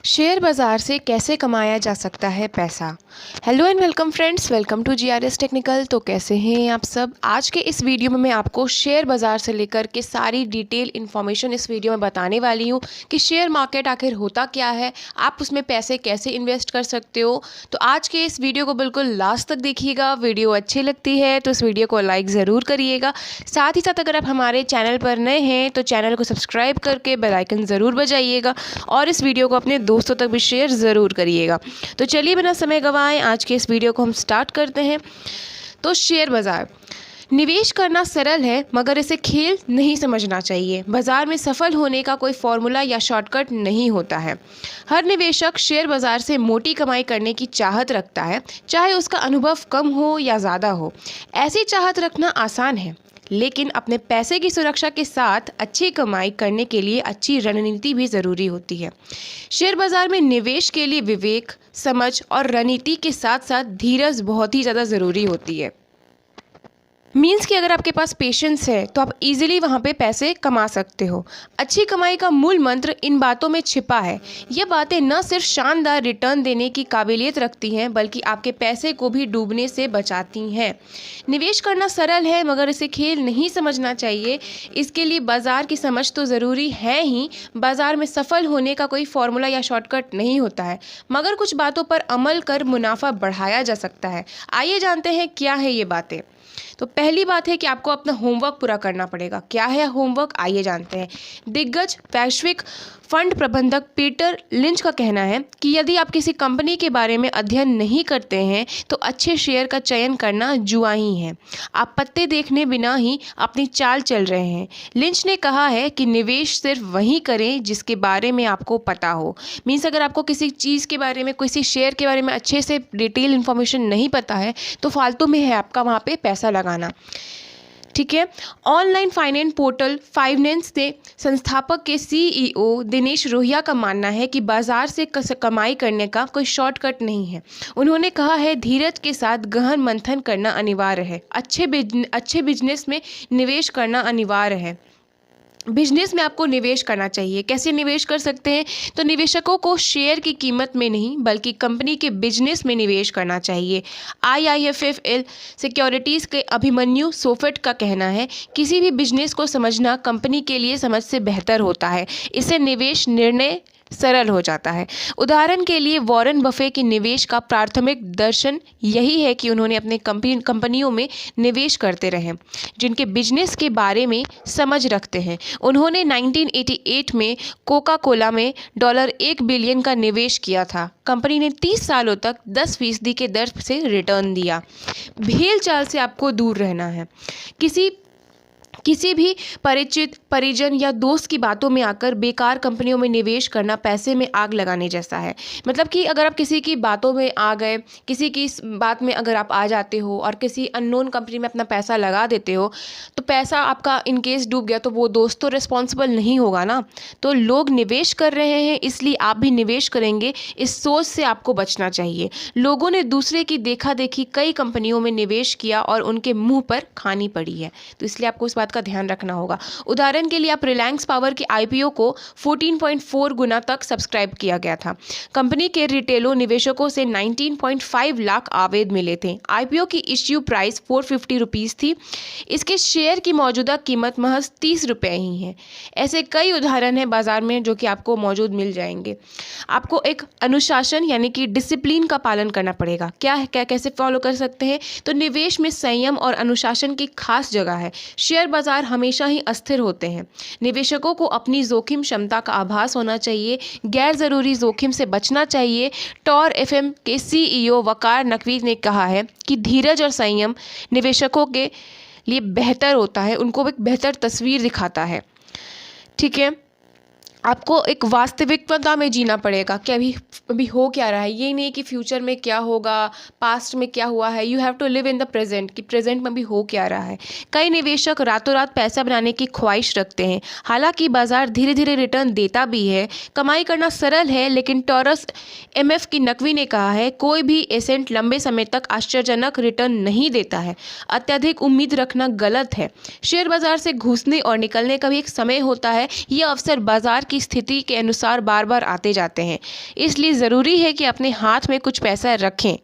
Share बाज़ार से कैसे कमाया जा सकता है पैसा। Hello and welcome friends, welcome to GRS technical. तो कैसे हैं आप सब। आज के इस वीडियो में मैं आपको शेयर बाज़ार से लेकर के सारी डिटेल इन्फॉर्मेशन इस वीडियो में बताने वाली हूँ कि शेयर मार्केट आखिर होता क्या है, आप उसमें पैसे कैसे इन्वेस्ट कर सकते हो। तो आज के इस वीडियो को बिल्कुल लास्ट तक देखिएगा। वीडियो अच्छी लगती है तो इस वीडियो को लाइक ज़रूर करिएगा। साथ ही साथ अगर आप हमारे चैनल पर नए हैं तो चैनल को सब्सक्राइब करके बेल आइकन ज़रूर बजाइएगा और इस वीडियो को अपने दोस्तों तक भी शेयर ज़रूर करिएगा। तो चलिए बिना समय गंवाए आज के इस वीडियो को हम स्टार्ट करते हैं। तो शेयर बाज़ार निवेश करना सरल है, मगर इसे खेल नहीं समझना चाहिए। बाजार में सफल होने का कोई फॉर्मूला या शॉर्टकट नहीं होता है। हर निवेशक शेयर बाजार से मोटी कमाई करने की चाहत रखता है, चाहे उसका अनुभव कम हो या ज़्यादा हो। ऐसी चाहत रखना आसान है, लेकिन अपने पैसे की सुरक्षा के साथ अच्छी कमाई करने के लिए अच्छी रणनीति भी ज़रूरी होती है। शेयर बाजार में निवेश के लिए विवेक, समझ और रणनीति के साथ साथ धीरज बहुत ही ज़्यादा ज़रूरी होती है। मीन्स कि अगर आपके पास पेशेंस है तो आप इजीली वहाँ पे पैसे कमा सकते हो। अच्छी कमाई का मूल मंत्र इन बातों में छिपा है। ये बातें न सिर्फ शानदार रिटर्न देने की काबिलियत रखती हैं, बल्कि आपके पैसे को भी डूबने से बचाती हैं। निवेश करना सरल है, मगर इसे खेल नहीं समझना चाहिए। इसके लिए बाजार की समझ तो ज़रूरी है ही। बाजार में सफल होने का कोई फॉर्मूला या शॉर्टकट नहीं होता है, मगर कुछ बातों पर अमल कर मुनाफा बढ़ाया जा सकता है। आइए जानते हैं क्या है ये बातें। तो पहली बात है कि आपको अपना होमवर्क पूरा करना पड़ेगा। क्या है होमवर्क, आइए जानते हैं। दिग्गज वैश्विक फंड प्रबंधक पीटर लिंच का कहना है कि यदि आप किसी कंपनी के बारे में अध्ययन नहीं करते हैं तो अच्छे शेयर का चयन करना जुआ ही है। आप पत्ते देखने बिना ही अपनी चाल चल रहे हैं। लिंच ने कहा है कि निवेश सिर्फ वही करें जिसके बारे में आपको पता हो। मीन्स अगर आपको किसी चीज़ के बारे में, किसी शेयर के बारे में अच्छे से डिटेल इन्फॉर्मेशन नहीं पता है तो फालतू में है आपका वहाँ पे पैसा लगाना। ठीक है। ऑनलाइन फाइनेंस पोर्टल फाइनेंस के संस्थापक के सीईओ दिनेश रोहिया का मानना है कि बाजार से कमाई करने का कोई शॉर्टकट नहीं है। उन्होंने कहा है, धीरज के साथ गहन मंथन करना अनिवार्य है। अच्छे बिजनेस में निवेश करना अनिवार्य है। बिजनेस में आपको निवेश करना चाहिए। कैसे निवेश कर सकते हैं? तो निवेशकों को शेयर की कीमत में नहीं बल्कि कंपनी के बिजनेस में निवेश करना चाहिए। IIFL सिक्योरिटीज़ के अभिमन्यु सोफेट का कहना है, किसी भी बिजनेस को समझना कंपनी के लिए समझ से बेहतर होता है। इससे निवेश निर्णय सरल हो जाता है। उदाहरण के लिए वॉरेन बफे की निवेश का प्राथमिक दर्शन यही है कि उन्होंने अपने कंपनियों में निवेश करते रहे जिनके बिजनेस के बारे में समझ रखते हैं। उन्होंने 1988 में कोका कोला में $1 बिलियन का निवेश किया था। कंपनी ने 30 सालों तक 10% के दर से रिटर्न दिया। भेल चाल से आपको दूर रहना है। किसी भी परिचित, परिजन या दोस्त की बातों में आकर बेकार कंपनियों में निवेश करना पैसे में आग लगाने जैसा है। मतलब कि अगर आप किसी की बातों में आ गए, किसी की बात में अगर आप आ जाते हो और किसी अननोन कंपनी में अपना पैसा लगा देते हो तो पैसा आपका इन केस डूब गया तो वो दोस्त तो रिस्पॉन्सिबल नहीं होगा ना। तो लोग निवेश कर रहे हैं इसलिए आप भी निवेश करेंगे, इस सोच से आपको बचना चाहिए। लोगों ने दूसरे की देखा देखी कई कंपनियों में निवेश किया और उनके मुंह पर खानी पड़ी है, तो इसलिए आपको इस बात का ध्यान रखना होगा। उदाहरण के लिए आप रिलायंस पावर के IPO को 14.4 गुना तक सब्सक्राइब किया गया था। कंपनी के रिटेलो निवेशकों से 19.5 लाख आवेदन मिले थे। IPO की इश्यू प्राइस 450 रुपीज़ थी। इसके शेयर की मौजूदा कीमत महज 30 रुपये ही है। ऐसे कई उदाहरण हैं बाजार में जो कि आपको मौजूद मिल जाएंगे। आपको एक अनुशासन यानी कि डिसिप्लिन का पालन करना पड़ेगा। क्या कैसे फॉलो कर सकते हैं? तो निवेश में संयम और अनुशासन की खास जगह है। शेयर बाजार हमेशा ही अस्थिर होते हैं। निवेशकों को अपनी जोखिम क्षमता का आभास होना चाहिए, गैर जरूरी जोखिम से बचना चाहिए। टॉर FM के CEO वकार नकवी ने कहा है कि धीरज और संयम निवेशकों के लिए बेहतर होता है, उनको एक बेहतर तस्वीर दिखाता है। ठीक है। आपको एक वास्तविकता में जीना पड़ेगा कि अभी हो क्या रहा है। ये नहीं कि फ्यूचर में क्या होगा, पास्ट में क्या हुआ है। You have to live in the present कि प्रेजेंट में भी हो क्या रहा है। कई निवेशक रातों रात पैसा बनाने की ख्वाहिश रखते हैं। हालांकि बाजार धीरे धीरे रिटर्न देता भी है। कमाई करना सरल है, लेकिन टॉरस MF की नकवी ने कहा है, कोई भी एसेंट लंबे समय तक आश्चर्यजनक रिटर्न नहीं देता है। अत्यधिक उम्मीद रखना गलत है। शेयर बाजार से घुसने और निकलने का भी एक समय होता है। यह अवसर बाजार की स्थिति के अनुसार बार बार आते जाते हैं। इसलिए ज़रूरी है कि अपने हाथ में कुछ पैसा रखें।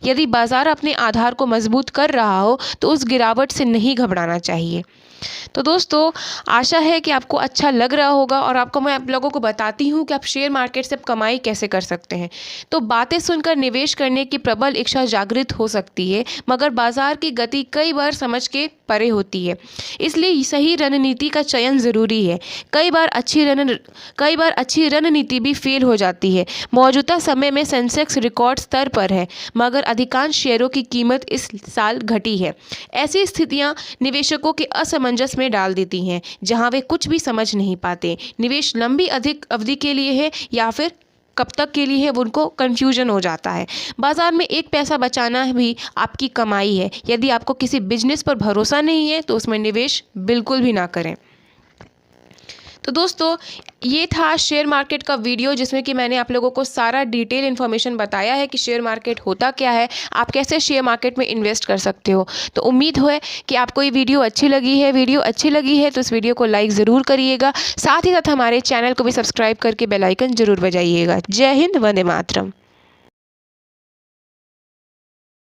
यदि बाज़ार अपने आधार को मजबूत कर रहा हो तो उस गिरावट से नहीं घबराना चाहिए। तो दोस्तों, आशा है कि आपको अच्छा लग रहा होगा और मैं आप लोगों को बताती हूँ कि आप शेयर मार्केट से कमाई कैसे कर सकते हैं। तो बातें सुनकर निवेश करने की प्रबल इच्छा जागृत हो सकती है, मगर बाजार की गति कई बार समझ के परे होती है। इसलिए सही रणनीति का चयन ज़रूरी है। कई बार अच्छी रणनीति भी फेल हो जाती है। मौजूदा समय में सेंसेक्स रिकॉर्ड स्तर पर है, मगर अधिकांश शेयरों की कीमत इस साल घटी है। ऐसी स्थितियां निवेशकों के असमंजस में डाल देती हैं, जहां वे कुछ भी समझ नहीं पाते। निवेश लंबी अधिक अवधि के लिए है या फिर कब तक के लिए है, उनको कन्फ्यूजन हो जाता है। बाजार में एक पैसा बचाना भी आपकी कमाई है। यदि आपको किसी बिजनेस पर भरोसा नहीं है तो उसमें निवेश बिल्कुल भी ना करें। तो दोस्तों, ये था शेयर मार्केट का वीडियो, जिसमें कि मैंने आप लोगों को सारा डिटेल इन्फॉर्मेशन बताया है कि शेयर मार्केट होता क्या है, आप कैसे शेयर मार्केट में इन्वेस्ट कर सकते हो। तो उम्मीद है कि आपको ये वीडियो अच्छी लगी है तो इस वीडियो को लाइक ज़रूर करिएगा। साथ ही साथ हमारे चैनल को भी सब्सक्राइब करके बेल आइकन ज़रूर बजाइएगा। जय हिंद, वंदे मातरम।